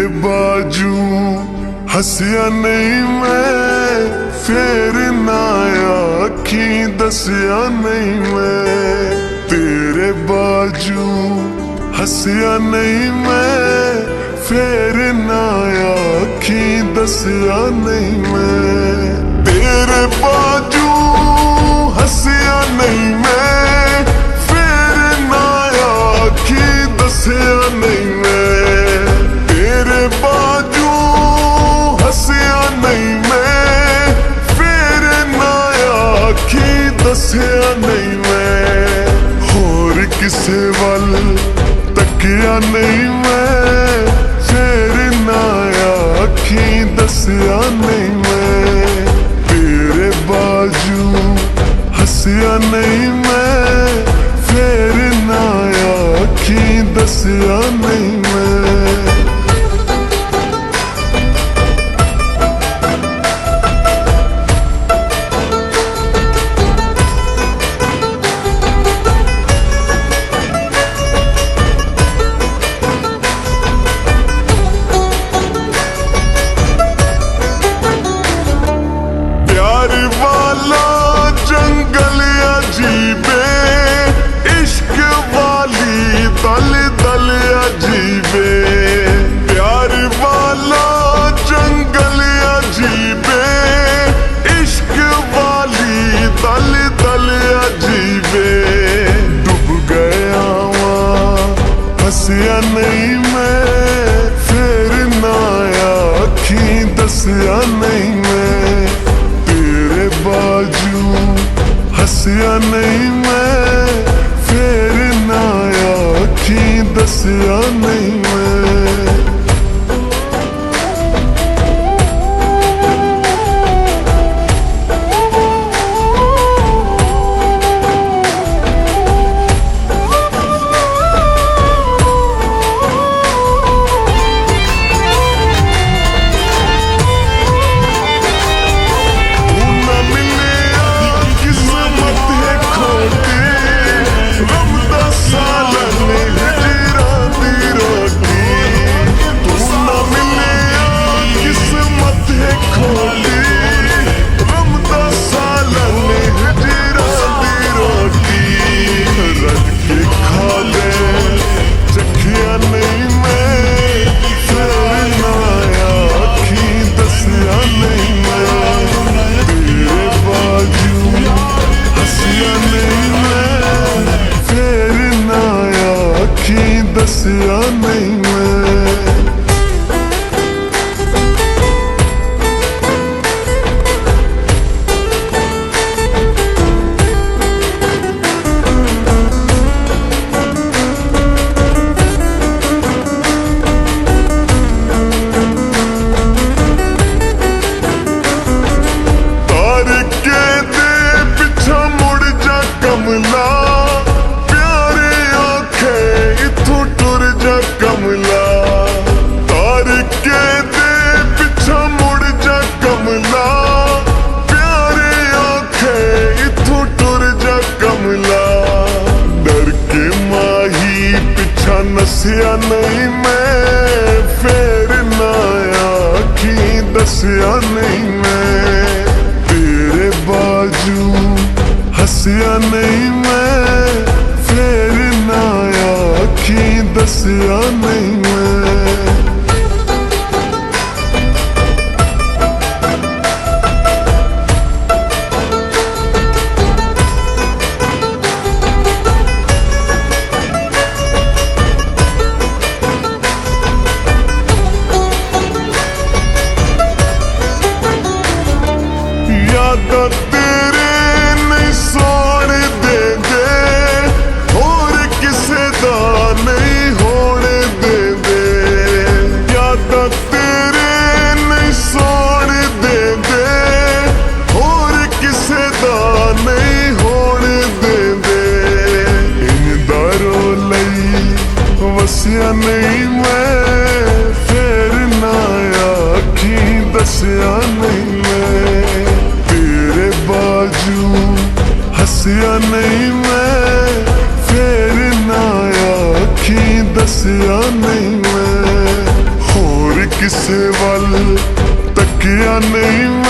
तेरे बाजू हसिया नहीं मैं, फिर ना आखी दसिया नहीं मैं। तेरे बाजू हसिया नहीं मैं, फिर ना आखी दसिया नहीं मैं। तेरे बाजू हसिया नहीं मैं, फिर ना आखी दसिया नहीं मैं। तेरे बाजू हसिया नहीं मैं, फिर ना आखी दसिया नहीं मैं। होर किसे वल तकिया नहीं मैं, फिर ना आखी दसिया नहीं मैं। तेरे बाजू हसिया नहीं मैं, फिर ना आखी दसिया नहीं मैं। हसिया नहीं मैं, फिर ना आखी दसिया नहीं मैं। तेरे बाजू हसिया नहीं मैं, फिर ना आखी दसिया नहीं मैं। दसिया नहीं मैं। तार के दे पिछा मुड़ जा कमला, कमला। तार के दे पिछा मुड़ जा कमला, प्यारे आंखे इथों टुर जा कमला। डर के माही पिछा नसिया नहीं मैं, फिर ना आखी दसिया नहीं मैं। तेरे बाजू हसिया नहीं मैं, फिर ना आखी दसिया नहीं मैं। यादां तेरे नहीं सोण देंदे, होर किसे दा नहीं होने देंदे। यादां तेरे नहीं सोण देंदे, होर किसे दा नहीं होने देंदे। इन्दा रोलई वसिया नहीं मैं, फिर ना आखी दसिया नहीं मैं। तेरे ਨਹੀਂ